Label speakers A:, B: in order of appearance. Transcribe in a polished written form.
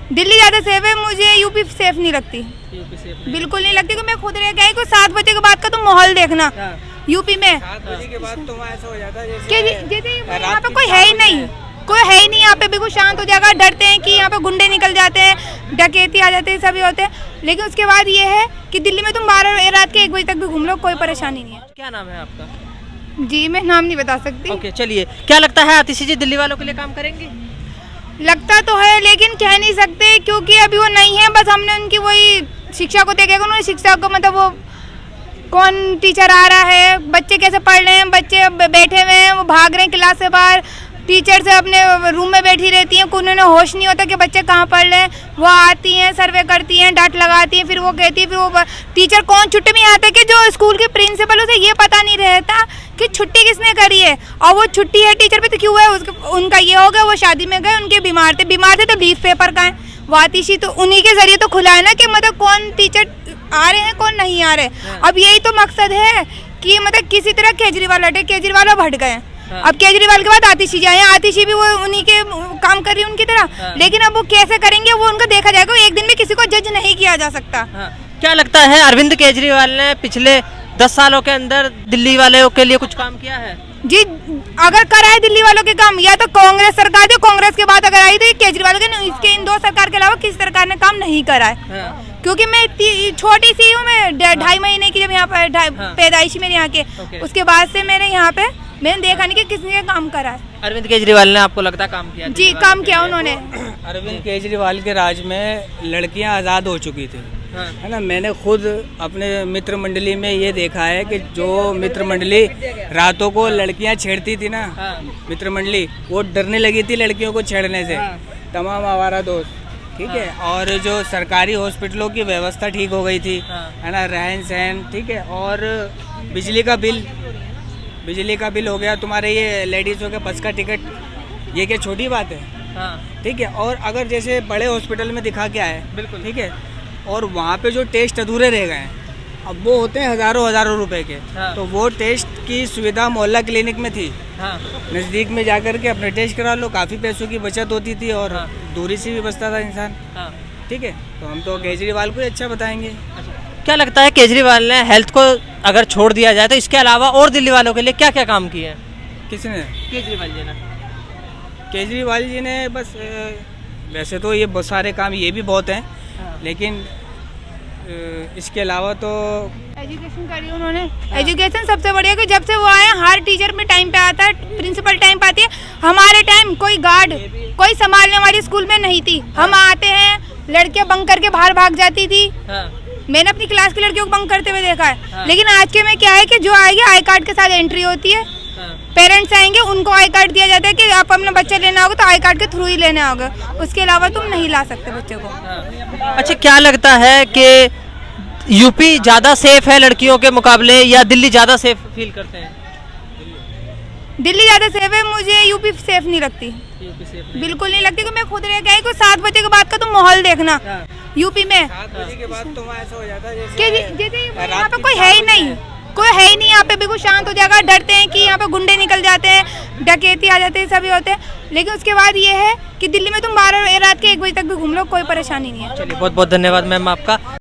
A: दिल्ली ज़्यादा सेफ है, मुझे यूपी सेफ नहीं लगती।
B: यूपी सेफ नहीं।
A: बिल्कुल नहीं लगती, क्योंकि मैं खुद रह गई। 7 बजे के बाद का तो माहौल देखना
B: हाँ।
A: यूपी में
C: 7 बजे के बाद तो वहाँ ऐसा हो जाता है
A: कि
C: जैसे
A: जैसे यहाँ
C: रात
A: पे
C: की
A: कोई है ही
C: 4
A: नहीं,
C: बजे
A: कोई है ही नहीं यहाँ पे, बिल्कुल शांत हो जाएगा। डरते हैं कि यहाँ पे गुंडे निकल जाते हैं, डकैती आ जाते हैं, सभी होते हैं। लेकिन उसके बाद ये है कि दिल्ली में तुम 12 रात के 1 बजे तक भी घूम लो, कोई परेशानी नहीं है।
B: क्या नाम है आपका?
A: जी मैं नाम नहीं बता सकती।
B: ओके चलिए, क्या लगता है आतिशी जी दिल्ली वालों के लिए काम करेंगी?
A: लगता तो है, लेकिन कह नहीं सकते, क्योंकि अभी वो नहीं है। बस हमने उनकी वही शिक्षा को देखा, उन्होंने शिक्षा को मतलब वो कौन टीचर आ रहा है, बच्चे कैसे पढ़ रहे हैं, बच्चे बैठे हुए हैं, वो भाग रहे हैं क्लास से बाहर, टीचर से अपने रूम में बैठी रहती हैं, उन्हें होश नहीं होता कि बच्चे कहाँ पढ़ रहे हैं। वो आती हैं, सर्वे करती हैं, डांट लगाती हैं, फिर वो कहती है, फिर वो टीचर कौन छुट्टी में आता है कि जो स्कूल के प्रिंसिपल उसे ये पता नहीं रहता कि छुट्टी किसने करी है, और वो छुट्टी है टीचर पे तो क्यों है। उनका ये हो गया, वो शादी में गए, उनके बीमार थे तो लीव पेपर का है। वातिशी तो उन्हीं के जरिए तो खुला है ना कि मतलब कौन टीचर आ रहे हैं, कौन नहीं आ रहे। अब यही तो मकसद है कि मतलब किसी तरह केजरीवाल हटे, केजरीवाल अब हट गए। अब केजरीवाल के बाद आतिशी जाए, आतिशी भी वो उन्हीं के काम कर रही है उनकी तरह। लेकिन अब वो कैसे करेंगे वो उनका देखा जाएगा, एक दिन में किसी को जज नहीं किया जा सकता।
B: क्या लगता है अरविंद केजरीवाल ने पिछले 10 सालों के अंदर दिल्ली वालों के लिए कुछ काम किया है?
A: जी अगर कराए दिल्ली वालों के काम, या तो कांग्रेस सरकार थी, कांग्रेस के बाद अगर आई तो केजरीवाल के, इसके इन 2 सरकार के अलावा किसी सरकार ने काम नहीं करा है। क्योंकि मैं छोटी सी हूँ, मैं 2.5 महीने की जब यहाँ पर पैदाइशी मेरे यहाँ के, उसके बाद से मेरे यहाँ पे मैंने देखा नहीं कि किसी ने काम करा है।
B: अरविंद केजरीवाल ने आपको लगता है काम किया?
A: जी काम किया उन्होंने।
C: अरविंद केजरीवाल के राज में लड़कियां आज़ाद हो चुकी थी, है ना। मैंने खुद अपने मित्र मंडली में ये देखा है कि जो मित्र मंडली रातों को लड़कियां छेड़ती थी ना, मित्र मंडली वो डरने लगी थी लड़कियों को छेड़ने से, तमाम आवारा दोस्त, ठीक है। और जो सरकारी हॉस्पिटलों की व्यवस्था ठीक हो गई थी, है ना, रहन सहन ठीक है। और बिजली का बिल हो गया, तुम्हारे ये लेडीज़ों के बस का टिकट, ये क्या छोटी बात है? ठीक है। और अगर जैसे बड़े हॉस्पिटल में दिखा के आए, बिल्कुल ठीक है, और वहाँ पे जो टेस्ट अधूरे रह गए हैं, अब वो होते हैं हज़ारों रुपए के। तो वो टेस्ट की सुविधा मोहल्ला क्लिनिक में थी, नज़दीक में जाकर के अपने टेस्ट करा लो, काफ़ी पैसों की बचत होती थी और दूरी से भी बचता था इंसान, ठीक है। तो हम तो केजरीवाल को ही अच्छा बताएंगे।
B: क्या लगता है केजरीवाल ने हेल्थ को अगर छोड़ दिया जाए तो इसके अलावा और दिल्ली वालों के लिए क्या क्या काम किए हैं?
C: किसने?
B: केजरीवाल जी ने।
C: केजरीवाल जी ने बस वैसे तो ये बहुत सारे काम ये भी बहुत हैं, लेकिन इसके अलावा तो
A: एजुकेशन करी उन्होंने। एजुकेशन सबसे बढ़िया, कि जब से वो आए हर टीचर में टाइम पे आता है, प्रिंसिपल टाइम पे आती है। हमारे टाइम कोई गार्ड, कोई संभालने वाली स्कूल में नहीं थी। हम आते हैं, लड़कियां बंक करके बाहर भाग जाती थी। मैंने अपनी क्लास की लड़कियों को बंक करते हुए देखा है। लेकिन आज के में क्या है कि जो आएगी आई कार्ड के साथ एंट्री होती है, पेरेंट्स आएंगे, उनको आई कार्ड दिया जाता है कि आप अपना बच्चा लेना होगा तो आई कार्ड के थ्रू ही लेना होगा, उसके अलावा तुम नहीं ला सकते बच्चे को।
B: अच्छा, क्या लगता है कि यूपी ज़्यादा सेफ है लड़कियों के मुकाबले या दिल्ली ज़्यादा सेफ फील करते हैं?
A: दिल्ली ज़्यादा सेफ है, मुझे यूपी सेफ नहीं लगती।
B: यूपी सेफ नहीं।
A: बिल्कुल नहीं लगती, क्योंकि मैं खुद रह गई। 7 बजे के बाद का तो माहौल देखना यूपी में
C: 7 बजे के बाद तो वहाँ ऐसा हो जाता है
A: कि जैसे यहाँ
C: रात
A: पे
C: की
A: कोई
C: 4
A: है ही
C: बजे
A: नहीं, कोई है ही नहीं यहाँ पे, बिल्कुल शांत हो जाएगा। डरते हैं कि यहाँ पे गुंडे निकल जाते हैं, डकैती आ जाते हैं, सभी होते हैं। लेकिन उसके बाद ये है कि दिल्ली में तुम 12 रात के 1 बजे तक भी घूम लो, कोई परेशानी नहीं है।
B: चलिए, बहुत बहुत धन्यवाद मैम आपका।